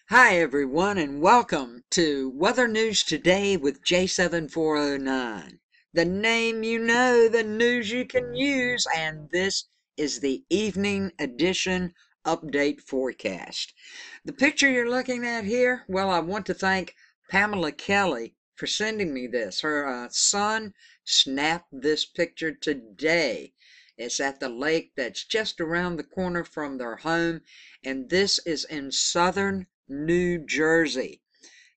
Hi everyone and welcome to Weather News Today with J7409. The name you know, the news you can use, and this is the evening edition update forecast. The picture you're looking at here, well, I want to thank Pamela Kelly for sending me this. Her son snapped this picture today. It's at the lake that's just around the corner from their home, and this is in southern New Jersey.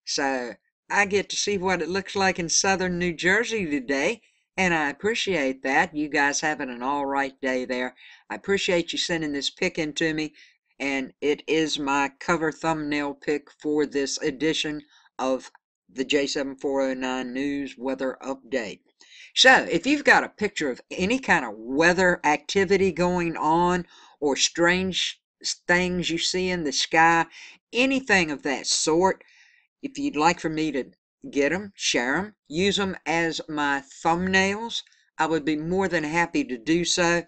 So I get to see what it looks like in southern New Jersey today, and I appreciate that. You guys having an all right day there. I appreciate you sending this pic in to me, and it is my cover thumbnail pic for this edition of the J7409 News Weather Update. So if you've got a picture of any kind of weather activity going on or strange things you see in the sky, anything of that sort, if you'd like for me to get them, share them, use them as my thumbnails, I would be more than happy to do so.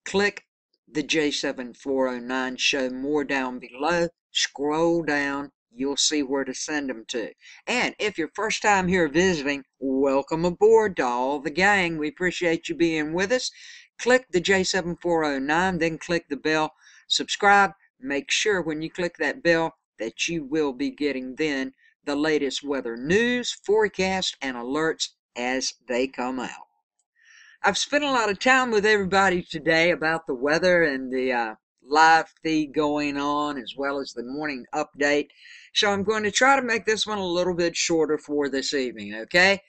Click the J7409 Show More down below. Scroll down. You'll see where to send them to. And if you're first time here visiting, welcome aboard to all the gang. We appreciate you being with us. Click the J7409, then click the bell. Subscribe. Make sure when you click that bell that you will be getting then the latest weather news, forecast, and alerts as they come out. I've spent a lot of time with everybody today about the weather and the live feed going on, as well as the morning update. So I'm going to try to make this one a little bit shorter for this evening, okay?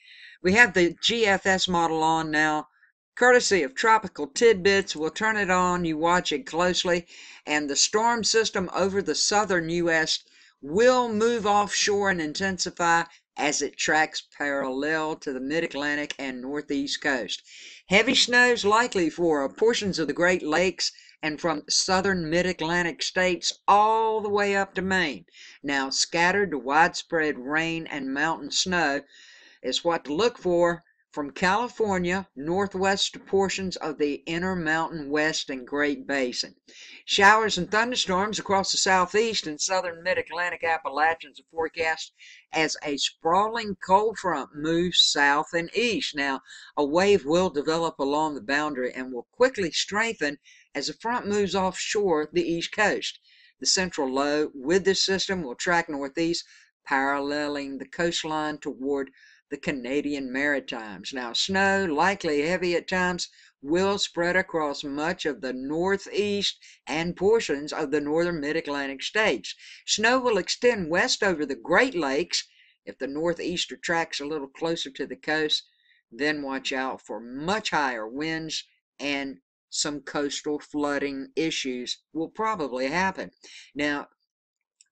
We have the GFS model on now, courtesy of Tropical Tidbits. We'll turn it on, you watch it closely, and the storm system over the southern U.S. will move offshore and intensify as it tracks parallel to the mid-Atlantic and northeast coast. Heavy snows likely for portions of the Great Lakes and from southern mid-Atlantic states all the way up to Maine. Now, scattered to widespread rain and mountain snow is what to look for from California northwest to portions of the Intermountain West and Great Basin. Showers and thunderstorms across the southeast and southern mid-Atlantic Appalachians are forecast as a sprawling cold front moves south and east. Now, a wave will develop along the boundary and will quickly strengthen as the front moves offshore the east coast. The central low with this system will track northeast, paralleling the coastline toward the Canadian Maritimes. Now, snow, likely heavy at times, will spread across much of the northeast and portions of the northern mid-Atlantic states. Snow will extend west over the Great Lakes. If the northeaster tracks a little closer to the coast, then watch out for much higher winds, and some coastal flooding issues will probably happen. Now,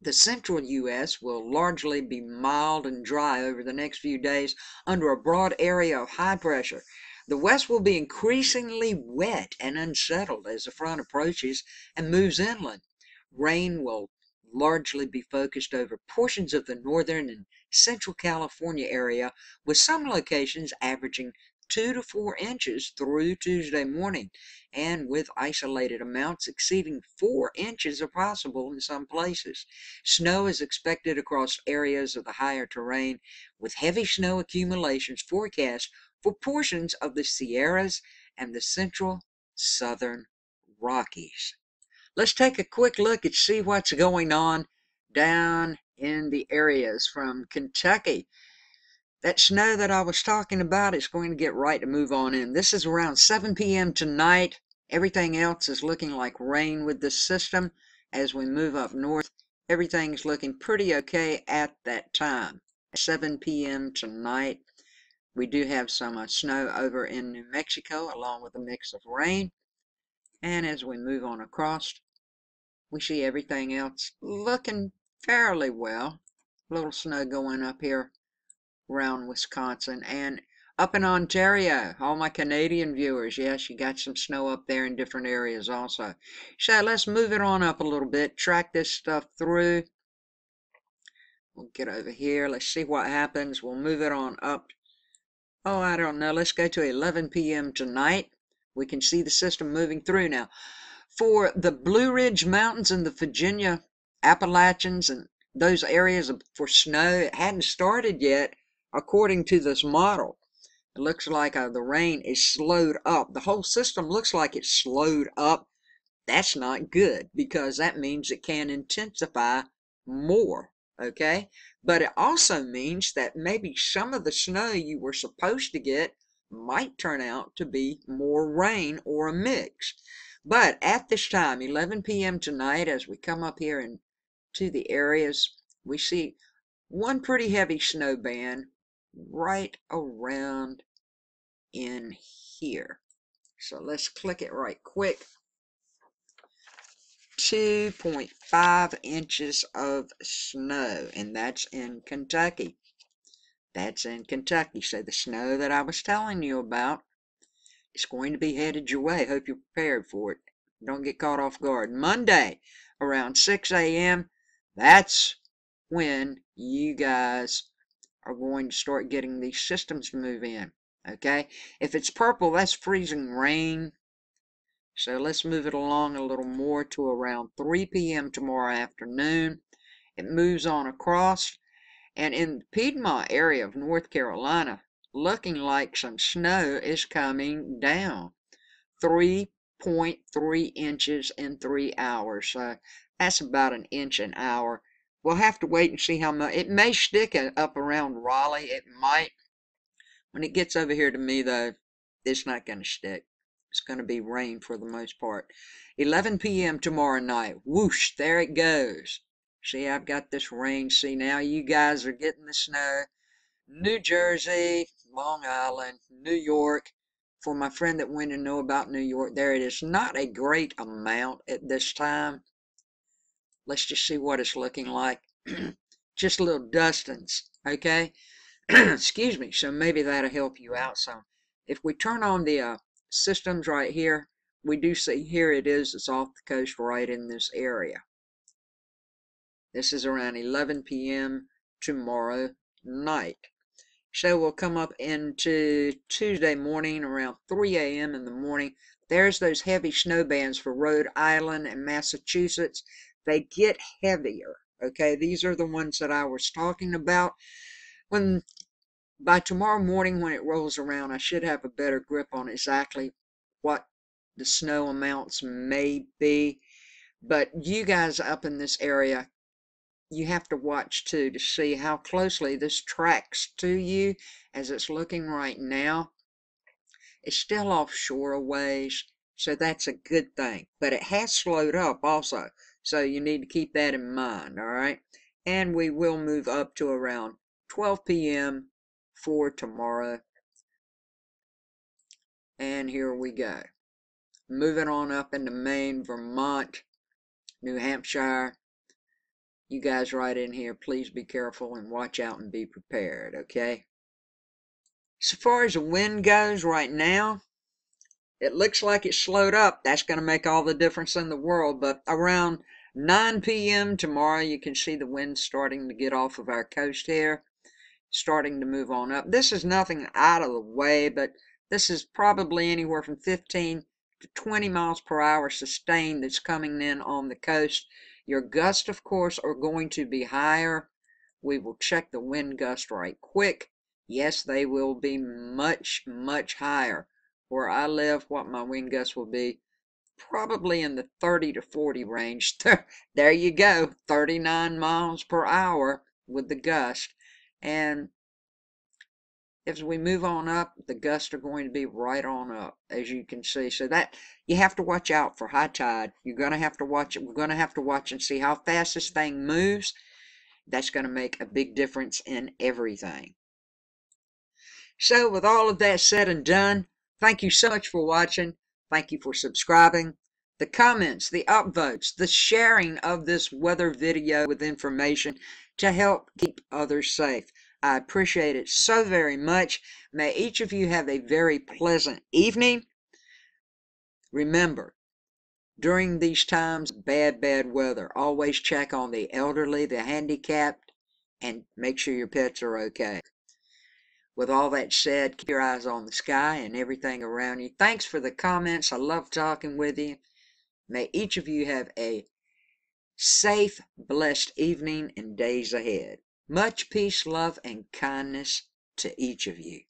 the central U.S. will largely be mild and dry over the next few days under a broad area of high pressure. The west will be increasingly wet and unsettled as the front approaches and moves inland. Rain will largely be focused over portions of the northern and central California area, with some locations averaging 2 to 4 inches through Tuesday morning, and with isolated amounts exceeding 4 inches are possible in some places. Snow is expected across areas of the higher terrain, with heavy snow accumulations forecast for portions of the Sierras and the central southern Rockies. Let's take a quick look and see what's going on down in the areas from Kentucky. That snow that I was talking about is going to get right to move on in. This is around 7 p.m. tonight. Everything else is looking like rain with this system. As we move up north, everything's looking pretty okay at that time. 7 p.m. tonight. We do have some snow over in New Mexico, along with a mix of rain. And as we move on across, we see everything else looking fairly well. A little snow going up here around Wisconsin and up in Ontario. All my Canadian viewers, yes, you got some snow up there in different areas also. So let's move it on up a little bit, track this stuff through. We'll get over here. Let's see what happens. We'll move it on up. Oh, I don't know. Let's go to 11 p.m. tonight. We can see the system moving through now. For the Blue Ridge Mountains and the Virginia Appalachians and those areas for snow, it hadn't started yet according to this model. It looks like the rain is slowed up. The whole system looks like it's slowed up. That's not good, because that means it can intensify more, okay? But it also means that maybe some of the snow you were supposed to get might turn out to be more rain or a mix. But at this time, 11 p.m. tonight, as we come up here into the areas, we see one pretty heavy snow band right around in here. So let's click it right quick. 2.5 inches of snow, and that's in Kentucky. That's in Kentucky. So the snow that I was telling you about is going to be headed your way. Hope you're prepared for it. Don't get caught off guard. Monday, around 6 a.m., that's when you guys are going to start getting these systems to move in. Okay? If it's purple, that's freezing rain. So let's move it along a little more to around 3 p.m. tomorrow afternoon. It moves on across, and in the Piedmont area of North Carolina, looking like some snow is coming down. 3.3 inches in 3 hours. So that's about an inch an hour. We'll have to wait and see how much. It may stick up around Raleigh. It might. When it gets over here to me, though, it's not going to stick. It's going to be rain for the most part. 11 p.m. tomorrow night. Whoosh, there it goes. See, I've got this rain. See, now you guys are getting the snow. New Jersey, Long Island, New York. For my friend that wanted to know about New York, there it is. Not a great amount at this time. Let's just see what it's looking like. Just little dustings, okay? Excuse me. So maybe that'll help you out some. If we turn on the systems right here, we do see here it is. It's off the coast right in this area. This is around 11 p.m. tomorrow night. So we'll come up into Tuesday morning around 3 a.m. in the morning. There's those heavy snow bands for Rhode Island and Massachusetts. They get heavier, okay? These are the ones that I was talking about. By tomorrow morning when it rolls around, I should have a better grip on exactly what the snow amounts may be. But you guys up in this area, you have to watch too to see how closely this tracks to you. As it's looking right now, it's still offshore a ways, so that's a good thing. But it has slowed up also, so you need to keep that in mind, all right? And we will move up to around 12 p.m. for tomorrow. And here we go. Moving on up into Maine, Vermont, New Hampshire. You guys right in here, please be careful and watch out and be prepared, okay? So far as the wind goes right now, it looks like it's slowed up. That's going to make all the difference in the world. But around 9 p.m. tomorrow, you can see the wind starting to get off of our coast here, starting to move on up. This is nothing out of the way, but this is probably anywhere from 15 to 20 miles per hour sustained that's coming in on the coast. Your gusts, of course, are going to be higher. We will check the wind gust right quick. Yes, they will be much, much higher. Where I live, what my wind gust will be, probably in the 30 to 40 range. There you go, 39 miles per hour with the gust. And as we move on up, the gusts are going to be right on up, as you can see. So that you have to watch out for high tide. You're going to have to watch it. We're going to have to watch and see how fast this thing moves. That's going to make a big difference in everything. So with all of that said and done, thank you so much for watching. Thank you for subscribing. The comments, the upvotes, the sharing of this weather video with information to help keep others safe. I appreciate it so very much. May each of you have a very pleasant evening. Remember, during these times of bad weather, always check on the elderly, the handicapped, and make sure your pets are okay. With all that said, keep your eyes on the sky and everything around you. Thanks for the comments. I love talking with you. May each of you have a safe, blessed evening and days ahead. Much peace, love, and kindness to each of you.